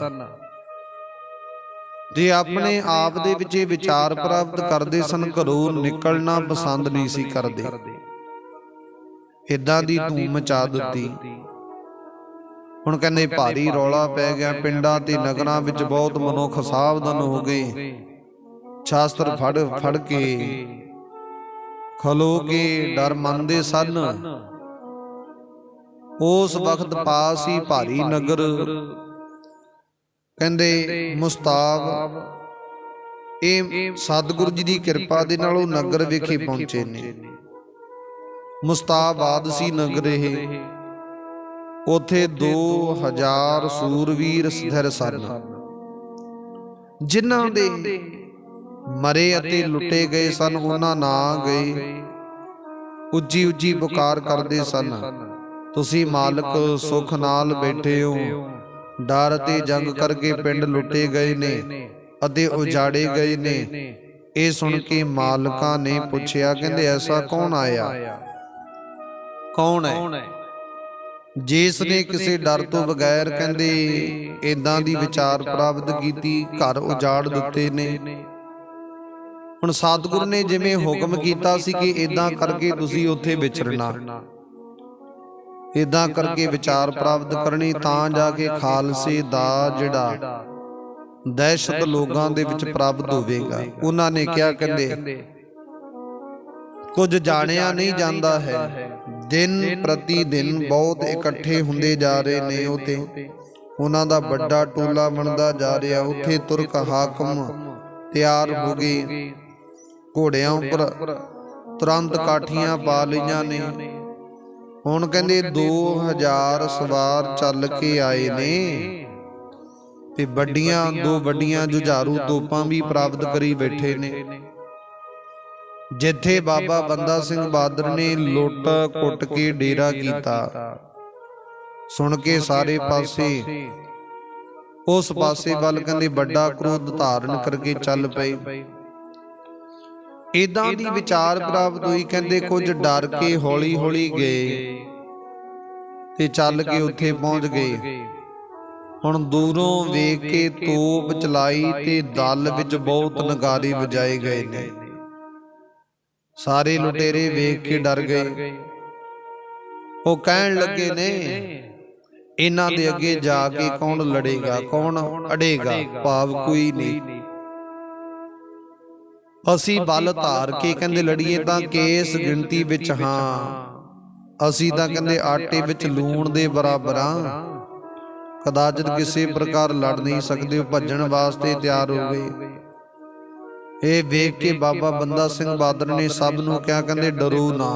ਤੇ ਆਪਣੇ ਆਪ ਦੇ ਵਿੱਚ ਇਹ ਵਿਚਾਰ ਪ੍ਰਾਪਤ ਕਰਦੇ ਸਨ, ਘਰੋਂ ਨਿਕਲਣਾ ਪਸੰਦ ਨਹੀਂ ਸੀ ਕਰਦੇ। ਇਦਾਂ ਦੀ ਧੂਮ ਮਚਾ ਦਿੱਤੀ। ਹੁਣ ਕਹਿੰਦੇ ਭਾਰੀ ਰੌਲਾ ਪੈ ਗਿਆ। ਪਿੰਡਾਂ ਤੇ ਨਗਰਾਂ ਵਿੱਚ ਬਹੁਤ ਮਨੁੱਖ ਸਾਵਧਾਨ ਹੋ ਗਏ। ਸ਼ਾਸਤਰ ਫੜ ਕੇ ਖਲੋ ਕੇ ਡਰ ਮੰਨਦੇ ਸਨ। ਉਸ ਵਕਤ ਪਾਸ ਹੀ ਭਾਰੀ ਨਗਰ ਕਹਿੰਦੇ ਮੁਸਤਾਬ, ਇਹ ਸਤਿਗੁਰੂ ਜੀ ਦੀ ਕਿਰਪਾ ਦੇ ਨਾਲ ਉਹ ਨਗਰ ਵਿਖੇ ਪਹੁੰਚੇ ਨੇ। ਮੁਸਤਾਬਾਦ ਸੀ ਨਗਰ ਇਹ। ਉਥੇ 2000 ਸੂਰਵੀਰ ਸਥਿਰ ਸਨ, ਜਿਨ੍ਹਾਂ ਦੇ ਮਰੇ ਅਤੇ ਲੁੱਟੇ ਗਏ ਸਨ। ਉਹਨਾਂ ਨਾ ਗਏ, ਉੱਚੀ ਉੱਚੀ ਪੁਕਾਰ ਕਰਦੇ ਸਨ, ਤੁਸੀਂ ਮਾਲਕ ਸੁਖ ਨਾਲ ਬੈਠੇ ਹੋ। ਡਰ ਅਤੇ ਜੰਗ ਕਰਕੇ ਪਿੰਡ ਲੁੱਟੇ ਗਏ ਨੇ ਅਤੇ ਉਜਾੜੇ ਗਏ ਨੇ। ਇਹ ਸੁਣ ਕੇ ਮਾਲਕਾਂ ਨੇ ਪੁੱਛਿਆ, ਕਹਿੰਦੇ ਐਸਾ ਕੌਣ ਆਇਆ, ਕੌਣ ਹੈ ਜਿਸ ਨੇ ਕਿਸੇ ਡਰ ਤੋਂ ਬਗੈਰ ਕਹਿੰਦੇ ਇਦਾਂ ਦੀ ਵਿਚਾਰ ਪ੍ਰਾਪਤ ਕੀਤੀ, ਘਰ ਉਜਾੜ ਦਿੱਤੇ ਨੇ। ਹੁਣ ਸਤਿਗੁਰੂ ਨੇ ਜਿਵੇਂ ਹੁਕਮ ਕੀਤਾ ਸੀ ਕਿ ਇਦਾਂ ਕਰਕੇ ਤੁਸੀਂ ਉੱਥੇ ਵਿਚਰਨਾ, ਇਦਾਂ ਕਰਕੇ ਵਿਚਾਰ ਪ੍ਰਾਪਤ ਕਰਨੀ, ਤਾਂ ਜਾ ਕੇ ਖਾਲਸੇ ਦਾ ਜਿਹੜਾ ਦਹਿਸ਼ਤ ਲੋਕਾਂ ਦੇ ਵਿੱਚ ਪ੍ਰਾਪਤ ਹੋਵੇਗਾ। ਉਹਨਾਂ ਨੇ ਕਿਹਾ, ਕਹਿੰਦੇ ਕੁਝ ਜਾਣਿਆ ਨਹੀਂ ਜਾਂਦਾ ਹੈ, ਦਿਨ ਪ੍ਰਤੀ ਦਿਨ ਬਹੁਤ ਇਕੱਠੇ ਹੁੰਦੇ ਜਾ ਰਹੇ ਨੇ। ਉਤੇ ਉਹਨਾਂ ਦਾ ਵੱਡਾ ਟੋਲਾ ਬਣਦਾ ਜਾ ਰਿਹਾ। ਉੱਥੇ ਤੁਰਕ ਹਾਕਮ ਤਿਆਰ ਹੋ ਗਏ, ਘੋੜਿਆਂ ਉੱਪਰ ਤੁਰੰਤ ਕਾਠੀਆਂ ਪਾ ਲਈਆਂ ਨੇ। ਹੁਣ ਕਹਿੰਦੇ 2000 ਸਵਾਰ ਚੱਲ ਕੇ ਆਏ ਨੇ ਤੇ ਦੋ ਵੱਡੀਆਂ ਜੁਝਾਰੂ ਤੋਪਾਂ ਵੀ ਪ੍ਰਾਪਤ ਕਰੀ ਬੈਠੇ ਨੇ। ਜਿੱਥੇ ਬਾਬਾ ਬੰਦਾ ਸਿੰਘ ਬਹਾਦਰ ਨੇ ਲੁੱਟ ਕੁੱਟ ਕੇ ਡੇਰਾ ਕੀਤਾ, ਸੁਣ ਕੇ ਸਾਰੇ ਪਾਸੇ ਉਸ ਪਾਸੇ ਵੱਲ ਕਹਿੰਦੇ ਵੱਡਾ ਕ੍ਰੋਧ ਧਾਰਨ ਕਰਕੇ ਚੱਲ ਪਏ। ਇਦਾਂ ਦੀ ਵਿਚਾਰ ਪ੍ਰਾਪਤ ਹੋਈ। ਕਹਿੰਦੇ ਕੁਝ ਡਰ ਕੇ ਹੌਲੀ ਹੌਲੀ ਗਏ ਤੇ ਚੱਲ ਕੇ ਉੱਥੇ ਪਹੁੰਚ ਗਏ। ਹੁਣ ਦੂਰੋਂ ਵੇਖ ਕੇ ਤੋਪ ਚਲਾਈ ਤੇ ਦਲ ਵਿੱਚ ਬਹੁਤ ਨਗਾਰੇ ਵਜਾਏ ਗਏ ਨੇ। ਸਾਰੇ ਲੁਟੇਰੇ ਵੇਖ ਕੇ ਡਰ ਗਏ। ਉਹ ਕਹਿਣ ਲੱਗੇ ਨੇ, ਇਹਨਾਂ ਦੇ ਅੱਗੇ ਜਾ ਕੇ ਕੌਣ ਲੜੇਗਾ, ਕੌਣ ਅੜੇਗਾ, ਭਾਵ ਕੋਈ ਨਹੀਂ। ਅਸੀਂ ਬਲ ਧਾਰ ਕੇ ਕਹਿੰਦੇ ਲੜੀਏ ਤਾਂ ਕੇਸ ਗਿਣਤੀ ਵਿੱਚ ਹਾਂ। ਅਸੀਂ ਤਾਂ ਕਹਿੰਦੇ ਆਟੇ ਵਿੱਚ ਲੂਣ ਦੇ ਬਰਾਬਰਾਂ, ਕਦਾਚਿਤ ਕਿਸੇ ਪ੍ਰਕਾਰ ਲੜ ਨਹੀਂ ਸਕਦੇ। ਭੱਜਣ ਵਾਸਤੇ ਤਿਆਰ ਹੋ ਗਏ। ਇਹ ਵੇਖ ਕੇ ਬਾਬਾ ਬੰਦਾ ਸਿੰਘ ਬਹਾਦਰ ਨੇ ਸਭ ਨੂੰ ਕਿਹਾ, ਕਹਿੰਦੇ ਡਰੋ ਨਾ,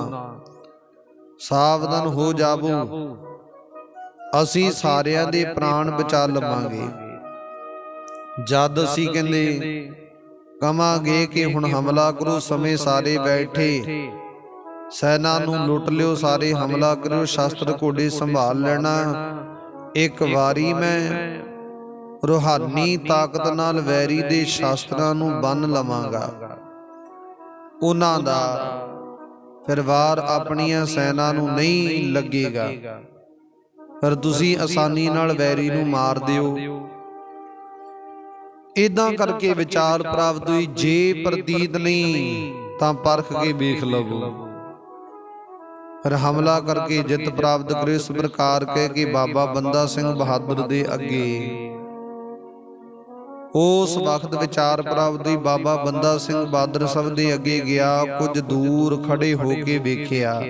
ਸਾਵਧਾਨ ਹੋ ਜਾਵੋ, ਅਸੀਂ ਸਾਰਿਆਂ ਦੇ ਪ੍ਰਾਣ ਬਚਾ ਲਵਾਂਗੇ। ਜਦ ਅਸੀਂ ਕਹਿੰਦੇ ਕਵਾਂਗੇ ਕਿ ਹੁਣ ਹਮਲਾ ਕਰੋ, ਸਮੇਂ ਸਾਰੇ ਬੈਠੇ, ਸੈਨਾ ਨੂੰ ਲੁੱਟ ਲਿਓ, ਸਾਰੇ ਹਮਲਾ ਕਰਿਓ, ਸ਼ਸਤਰ ਘੋੜੇ ਸੰਭਾਲ ਲੈਣਾ। ਇੱਕ ਵਾਰੀ ਮੈਂ ਰੂਹਾਨੀ ਤਾਕਤ ਨਾਲ ਵੈਰੀ ਦੇ ਸ਼ਾਸਤਰਾਂ ਨੂੰ ਬੰਨ ਲਵਾਂਗਾ। ਉਹਨਾਂ ਦਾ ਫਿਰ ਵਾਰ ਆਪਣੀਆਂ ਸੈਨਾ ਨੂੰ ਨਹੀਂ ਲੱਗੇਗਾ, ਪਰ ਤੁਸੀਂ ਆਸਾਨੀ ਨਾਲ ਵੈਰੀ ਨੂੰ ਮਾਰ ਦਿਓ। ਇਦਾਂ ਕਰਕੇ ਵਿਚਾਰ ਪ੍ਰਾਪਤ ਹੋਈ। ਜੇ ਪ੍ਰਤੀਤ ਨਹੀਂ ਤਾਂ ਪਰਖ ਕੇ ਵੇਖ ਲਵੋ। ਫਿਰ ਹਮਲਾ ਕਰਕੇ ਜਿੱਤ ਪ੍ਰਾਪਤ ਕਰੇ। ਇਸ ਪ੍ਰਕਾਰ ਕਹਿ ਕੇ ਬਾਬਾ ਬੰਦਾ ਸਿੰਘ ਬਹਾਦਰ ਦੇ ਅੱਗੇ ਉਸ ਵਕਤ ਵਿਚਾਰ ਪ੍ਰਾਪਤ ਹੋਈ। ਬਾਬਾ ਬੰਦਾ ਸਿੰਘ ਬਹਾਦਰ ਸਭ ਦੇ ਅੱਗੇ ਗਿਆ, ਕੁਝ ਦੂਰ ਖੜੇ ਹੋ ਕੇ ਵੇਖਿਆ।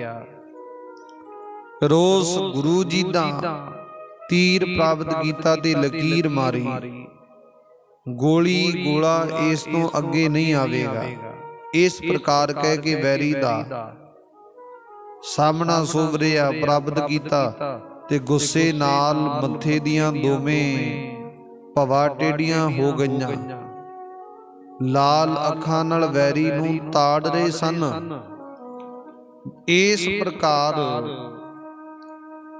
ਰੋਸ ਗੁਰੂ ਜੀ ਦਾ ਤੀਰ ਪ੍ਰਾਪਤ ਕੀਤਾ ਤੇ ਲਕੀਰ ਮਾਰੀ। ਗੋਲੀ ਗੋਲਾ ਇਸ ਤੋਂ ਅੱਗੇ ਨਹੀਂ ਆਵੇਗਾ। ਇਸ ਪ੍ਰਕਾਰ ਕਹਿ ਕੇ ਵੈਰੀ ਦਾ ਸਾਹਮਣਾ ਸੋਵਰਿਆ ਪ੍ਰਾਪਤ ਕੀਤਾ ਤੇ ਗੁੱਸੇ ਨਾਲ ਮੱਥੇ ਦੀਆਂ ਦੋਵੇਂ ਭਵਾ ਟੇਡੀਆਂ ਹੋ ਗਈਆਂ। ਲਾਲ ਅੱਖਾਂ ਨਾਲ ਵੈਰੀ ਨੂੰ ਤਾੜ ਰਹੇ ਸਨ। ਇਸ ਪ੍ਰਕਾਰ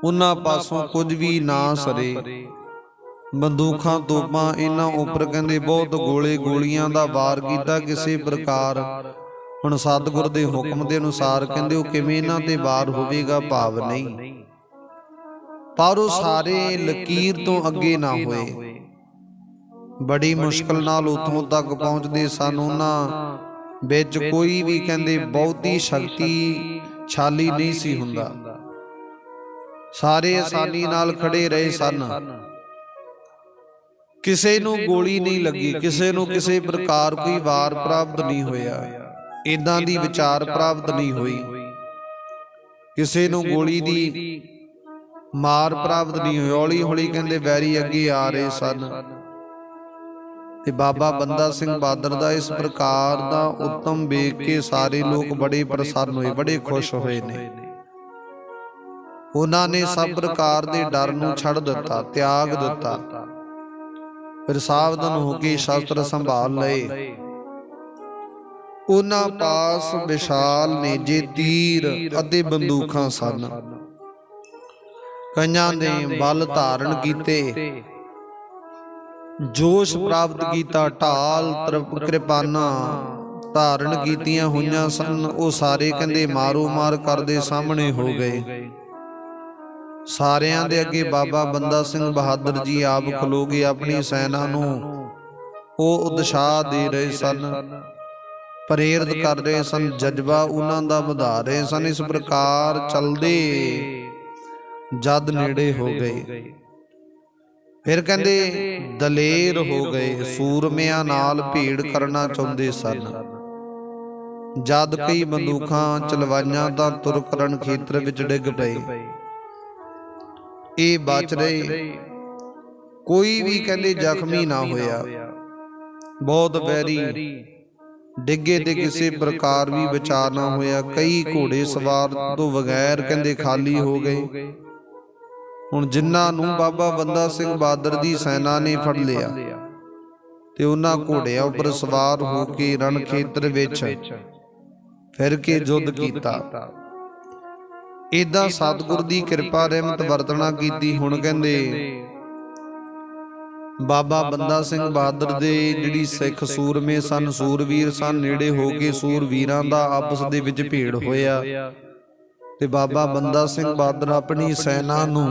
ਉਹਨਾਂ ਪਾਸੋਂ ਕੁਝ ਵੀ ਨਾ ਸਰੇ। ਬੰਦੂਕਾਂ ਤੋਪਾਂ ਇਹਨਾਂ ਉੱਪਰ ਕਹਿੰਦੇ ਬਹੁਤ ਗੋਲੇ ਗੋਲੀਆਂ ਦਾ ਵਾਰ ਕੀਤਾ। ਕਿਸੇ ਪ੍ਰਕਾਰ ਹੁਣ ਸਤਿਗੁਰ ਦੇ ਹੁਕਮ ਦੇ ਅਨੁਸਾਰ ਕਹਿੰਦੇ ਉਹ ਕਿਵੇਂ ਇਹਨਾਂ ਤੇ ਵਾਰ ਹੋਵੇਗਾ ਭਾਵ ਨਹੀਂ, ਪਰ ਉਹ ਸਾਰੇ ਲਕੀਰ ਤੋਂ ਅੱਗੇ ਨਾ ਹੋਏ। ਬੜੀ ਮੁਸ਼ਕਲ ਨਾਲ ਉੱਥੋਂ ਤੱਕ ਪਹੁੰਚਦੇ ਸਨ। ਉਹਨਾਂ ਵਿੱਚ ਕੋਈ ਵੀ ਕਹਿੰਦੇ ਬਹੁਤੀ ਸ਼ਕਤੀਸ਼ਾਲੀ ਨਹੀਂ ਸੀ ਹੁੰਦਾ। ਸਾਰੇ ਆਸਾਨੀ ਨਾਲ ਖੜੇ ਰਹੇ ਸਨ। ਕਿਸੇ ਨੂੰ ਗੋਲੀ ਨਹੀਂ ਲੱਗੀ, ਕਿਸੇ ਨੂੰ ਕਿਸੇ ਪ੍ਰਕਾਰ ਕੋਈ ਵਾਰ ਪ੍ਰਾਪਤ ਨਹੀਂ ਹੋਇਆ। ਇਦਾਂ ਦੀ ਵਿਚਾਰ ਪ੍ਰਾਪਤ ਨਹੀਂ ਹੋਈ। ਕਿਸੇ ਨੂੰ ਗੋਲੀ ਦੀ ਮਾਰ ਪ੍ਰਾਪਤ ਨਹੀਂ ਹੋਈ। ਹੌਲੀ ਹੌਲੀ ਕਹਿੰਦੇ ਵੈਰੀ ਅੱਗੇ ਆ ਰਹੇ ਸਨ ਤੇ ਬਾਬਾ ਬੰਦਾ ਸਿੰਘ ਬਹਾਦਰ ਦਾ ਇਸ ਪ੍ਰਕਾਰ ਦਾ ਉੱਤਮ ਵੇਖ ਕੇ ਸਾਰੇ ਲੋਕ ਬੜੇ ਪ੍ਰਸੰਨ ਹੋਏ, ਬੜੇ ਖੁਸ਼ ਹੋਏ ਨੇ। ਉਹਨਾਂ ਨੇ ਸਭ ਪ੍ਰਕਾਰ ਦੇ ਡਰ ਨੂੰ ਛੱਡ ਦਿੱਤਾ, ਤਿਆਗ ਦਿੱਤਾ। ਫਿਰ ਸਾਵਧਾਨ ਹੋ ਕੇ ਸ਼ਸਤਰ ਸੰਭਾਲ ਲਏ। ਉਹਨਾਂ ਪਾਸ ਵਿਸ਼ਾਲ ਨੇਜੇ, ਤੀਰ ਅਤੇ ਬੰਦੂਕਾਂ ਸਨ। ਕਈਆਂ ਨੇ ਬਲ ਧਾਰਨ ਕੀਤੇ, ਜੋਸ਼ ਪ੍ਰਾਪਤ ਕੀਤਾ, ਢਾਲ ਕਿਰਪਾਨਾਂ ਧਾਰਨ ਕੀਤੀਆਂ ਹੋਈਆਂ ਸਨ। ਉਹ ਸਾਰੇ ਕਹਿੰਦੇ ਮਾਰੋ ਮਾਰ ਕਰਦੇ ਸਾਹਮਣੇ ਹੋ ਗਏ। ਸਾਰਿਆਂ ਦੇ ਅੱਗੇ ਬਾਬਾ ਬੰਦਾ ਸਿੰਘ ਬਹਾਦਰ ਜੀ ਆਪ ਖਲੋ ਗਏ। ਆਪਣੀ ਸੈਨਾ ਨੂੰ ਉਹ ਉਤਸ਼ਾਹ ਦੇ ਰਹੇ ਸਨ, ਪ੍ਰੇਰਿਤ ਕਰ ਰਹੇ ਸਨ, ਜਜ਼ਬਾ ਉਹਨਾਂ ਦਾ ਵਧਾ ਰਹੇ ਸਨ। ਇਸ ਪ੍ਰਕਾਰ ਚੱਲਦੇ ਜਦ ਨੇੜੇ ਹੋ ਗਏ, ਫਿਰ ਕਹਿੰਦੇ ਦਲੇਰ ਹੋ ਗਏ, ਸੂਰਮਿਆਂ ਨਾਲ ਭੀੜ ਕਰਨਾ ਚਾਹੁੰਦੇ ਸਨ। ਜਦ ਕਈ ਬੰਦੂਕਾਂ ਚਲਵਾਈਆਂ ਤਾਂ ਤੁਰਕ ਰਣ ਖੇਤਰ ਵਿੱਚ ਡਿੱਗ ਪਏ। ਇਹ ਬਚ ਰਹੇ, ਕੋਈ ਵੀ ਕਹਿੰਦੇ ਜ਼ਖਮੀ ਨਾ ਹੋਇਆ। ਬਹੁਤ ਵੈਰੀ ਡਿੱਗੇ ਤੇ ਕਿਸੇ ਪ੍ਰਕਾਰ ਵੀ ਬਚਾ ਨਾ ਹੋਇਆ। ਕਈ ਘੋੜੇ ਸਵਾਰ ਤੋਂ ਬਗੈਰ ਕਹਿੰਦੇ ਖਾਲੀ ਹੋ ਗਏ। ਹੁਣ ਜਿਨ੍ਹਾਂ ਨੂੰ ਬਾਬਾ ਬੰਦਾ ਸਿੰਘ ਬਹਾਦਰ ਦੀ ਸੈਨਾ ਨੇ ਫੜ ਲਿਆ ਤੇ ਉਹਨਾਂ ਘੋੜਿਆਂ ਉੱਪਰ ਸਵਾਰ ਹੋ ਕੇ ਰਣ ਖੇਤਰ ਵਿੱਚ ਫਿਰ ਕੇ ਯੁੱਧ ਕੀਤਾ। ਏਦਾਂ ਸਤਿਗੁਰ ਦੀ ਕਿਰਪਾ ਰਹਿਮਤ ਵਰਤਣਾ ਕੀਤੀ। ਹੁਣ ਕਹਿੰਦੇ ਬਾਬਾ ਬੰਦਾ ਸਿੰਘ ਬਹਾਦਰ ਦੇ ਜਿਹੜੀ ਸਿੱਖ ਸੂਰਮੇ ਸਨ, ਸੂਰਵੀਰ ਸਨ, ਨੇੜੇ ਹੋ ਕੇ ਸੂਰਵੀਰਾਂ ਦਾ ਆਪਸ ਦੇ ਵਿੱਚ ਭੇੜ ਹੋਇਆ ਤੇ ਬਾਬਾ ਬੰਦਾ ਸਿੰਘ ਬਹਾਦਰ ਆਪਣੀ ਸੈਨਾ ਨੂੰ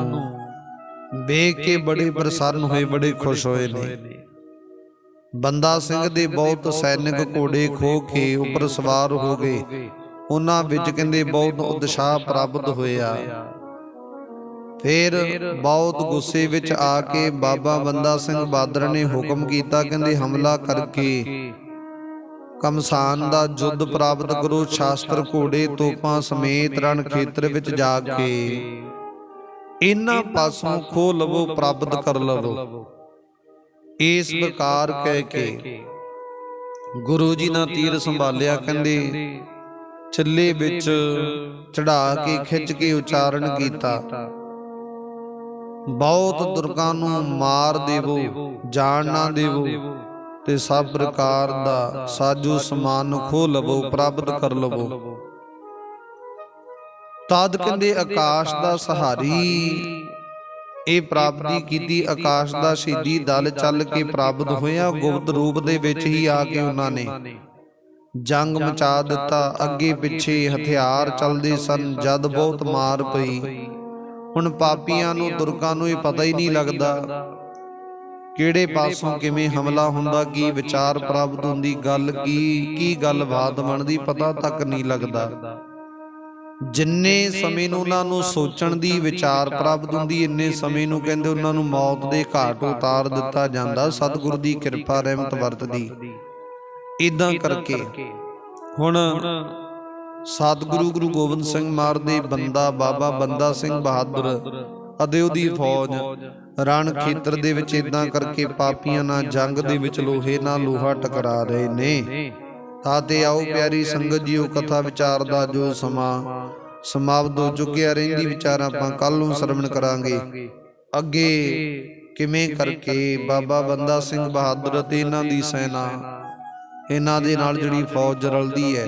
ਵੇਖ ਕੇ ਬੜੇ ਪ੍ਰਸੰਨ ਹੋਏ, ਬੜੇ ਖੁਸ਼ ਹੋਏ ਨੇ। ਬੰਦਾ ਸਿੰਘ ਦੇ ਬਹੁਤ ਸੈਨਿਕ ਘੋੜੇ ਖੋ ਕੇ ਉੱਪਰ ਸਵਾਰ ਹੋ ਗਏ। ਉਹਨਾਂ ਵਿੱਚ ਕਹਿੰਦੇ ਬਹੁਤ ਉਤਸ਼ਾਹ ਪ੍ਰਾਪਤ ਹੋਇਆ। ਫਿਰ ਬਹੁਤ ਗੁੱਸੇ ਵਿੱਚ ਆ ਕੇ ਬਾਬਾ ਬੰਦਾ ਸਿੰਘ ਬਹਾਦਰ ਨੇ ਹੁਕਮ ਕੀਤਾ, ਕਹਿੰਦੇ ਹਮਲਾ ਕਰਕੇ ਕਮਸਾਨ ਦਾ ਯੁੱਧ ਪ੍ਰਾਪਤ ਕਰੋ। ਸ਼ਾਸਤਰ ਘੋੜੇ ਤੋਪਾਂ ਸਮੇਤ ਰਣ ਖੇਤਰ ਵਿੱਚ ਜਾ ਕੇ ਇਹਨਾਂ ਪਾਸੋਂ ਖੋ ਲਵੋ, ਪ੍ਰਾਪਤ ਕਰ ਲਵੋ। ਇਸ ਪ੍ਰਕਾਰ ਕਹਿ ਕੇ ਗੁਰੂ ਜੀ ਨੇ ਤੀਰ ਸੰਭਾਲਿਆ। ਕਹਿੰਦੇ ਛੱਲੇ ਵਿੱਚ ਚੜਾ ਕੇ ਖਿੱਚ ਕੇ ਉਚਾਰਨ ਕੀਤਾ, ਬਹੁਤ ਦੁਰਗਾ ਨੂੰ ਮਾਰ ਦੇਵੋ, ਜਾਣ ਨਾ ਦੇਵੋ, ਤੇ ਸਭ ਪ੍ਰਕਾਰ ਦਾ ਸਾਜੋ ਸਮਾਨ ਖੋ ਲਵੋ, ਪ੍ਰਾਪਤ ਕਰ ਲਵੋ। ਤਦ ਕਹਿੰਦੇ ਆਕਾਸ਼ ਦਾ ਸਹਾਰੀ ਇਹ ਪ੍ਰਾਪਤੀ ਕੀਤੀ। ਆਕਾਸ਼ ਦਾ ਸ਼ਹੀਦੀ ਦਲ ਚੱਲ ਕੇ ਪ੍ਰਾਪਤ ਹੋਇਆ। ਗੁਪਤ ਰੂਪ ਦੇ ਵਿੱਚ ਹੀ ਆ ਕੇ ਉਹਨਾਂ ਨੇ ਜੰਗ ਮਚਾ ਦਿੱਤਾ। ਅੱਗੇ ਪਿੱਛੇ ਹਥਿਆਰ ਚੱਲਦੇ ਸਨ। ਜਦ ਬਹੁਤ ਮਾਰ ਪਈ, ਹੁਣ ਪਾਪੀਆਂ ਨੂੰ ਦੁਰਗਾ ਨੂੰ ਇਹ ਪਤਾ ਹੀ ਨਹੀਂ ਲੱਗਦਾ ਕਿਹੜੇ ਪਾਸੋਂ ਕਿਵੇਂ ਹਮਲਾ ਹੁੰਦਾ, ਕੀ ਵਿਚਾਰ ਪ੍ਰਾਪਤ ਹੁੰਦੀ, ਗੱਲ ਕੀ ਗੱਲਬਾਤ ਬਣਦੀ, ਪਤਾ ਤੱਕ ਨਹੀਂ ਲੱਗਦਾ। ਜਿੰਨੇ ਸਮੇਂ ਨੂੰ ਉਹਨਾਂ ਨੂੰ ਸੋਚਣ ਦੀ ਵਿਚਾਰ ਪ੍ਰਾਪਤ ਹੁੰਦੀ, ਇੰਨੇ ਸਮੇਂ ਨੂੰ ਕਹਿੰਦੇ ਉਹਨਾਂ ਨੂੰ ਮੌਤ ਦੇ ਘਾਟ ਉਤਾਰ ਦਿੱਤਾ ਜਾਂਦਾ। ਸਤਿਗੁਰ ਦੀ ਕਿਰਪਾ ਰਹਿਮਤ ਵਰਤਦੀ। ਇਦਾਂ ਕਰਕੇ ਹੁਣ ਸਤਿਗੁਰੂ ਗੁਰੂ ਗੋਬਿੰਦ ਸਿੰਘ ਮਹਾਰਾਜ ਦੇ ਬੰਦਾ ਬਾਬਾ ਬੰਦਾ ਸਿੰਘ ਬਹਾਦਰ ਅਤੇ ਉਹਦੀ ਫੌਜ ਰਣ ਖੇਤਰ ਦੇ ਵਿੱਚ ਇਦਾਂ ਕਰਕੇ ਪਾਪੀਆਂ ਨਾਲ ਜੰਗ ਦੇ ਵਿੱਚ ਲੋਹੇ ਨਾਲ ਲੋਹਾ ਟਕਰਾ ਰਹੇ ਨੇ। ਤਾਂ ਤੇ ਆਓ ਪਿਆਰੀ ਸੰਗਤ ਜੀਓ, ਕਥਾ ਵਿਚਾਰ ਦਾ ਜੋ ਸਮਾਂ ਸਮਾਪਤ ਹੋ ਚੁੱਕਿਆ। ਰਹਿੰਦੀ ਵਿਚਾਰ ਆਪਾਂ ਕੱਲ ਨੂੰ ਸਰਵਣ ਕਰਾਂਗੇ। ਅੱਗੇ ਕਿਵੇਂ ਕਰਕੇ ਬਾਬਾ ਬੰਦਾ ਸਿੰਘ ਬਹਾਦਰ ਅਤੇ ਇਹਨਾਂ ਦੀ ਸੈਨਾ, ਇਹਨਾਂ ਦੇ ਨਾਲ ਜਿਹੜੀ ਫੌਜ ਰਲਦੀ ਹੈ,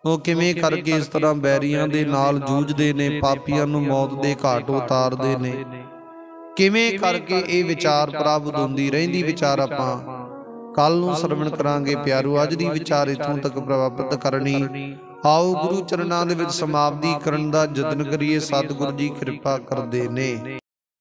ਉਹ ਕਿਵੇਂ ਕਰਕੇ ਇਸ ਤਰ੍ਹਾਂ ਬੈਰੀਆਂ ਦੇ ਨਾਲ ਜੂਝਦੇ ਨੇ, ਪਾਪੀਆਂ ਨੂੰ ਮੌਤ ਦੇ ਘਾਟ ਉਤਾਰਦੇ ਨੇ, ਕਿਵੇਂ ਕਰਕੇ ਇਹ ਵਿਚਾਰ ਪ੍ਰਾਪਤ ਹੁੰਦੀ। ਰਹਿੰਦੀ ਵਿਚਾਰ ਆਪਾਂ ਕੱਲ ਨੂੰ ਸਰਵਣ ਕਰਾਂਗੇ ਪਿਆਰੋ। ਅੱਜ ਦੀ ਵਿਚਾਰ ਇਥੋਂ ਤੱਕ ਪ੍ਰਾਪਤ ਕਰਨੀ। ਆਓ ਗੁਰੂ ਚਰਨਾਂ ਦੇ ਵਿੱਚ ਸਮਾਪਤੀ ਕਰਨ ਦਾ ਯਤਨ ਕਰੀਏ। ਸਤਿਗੁਰੂ ਜੀ ਕਿਰਪਾ ਕਰਦੇ ਨੇ।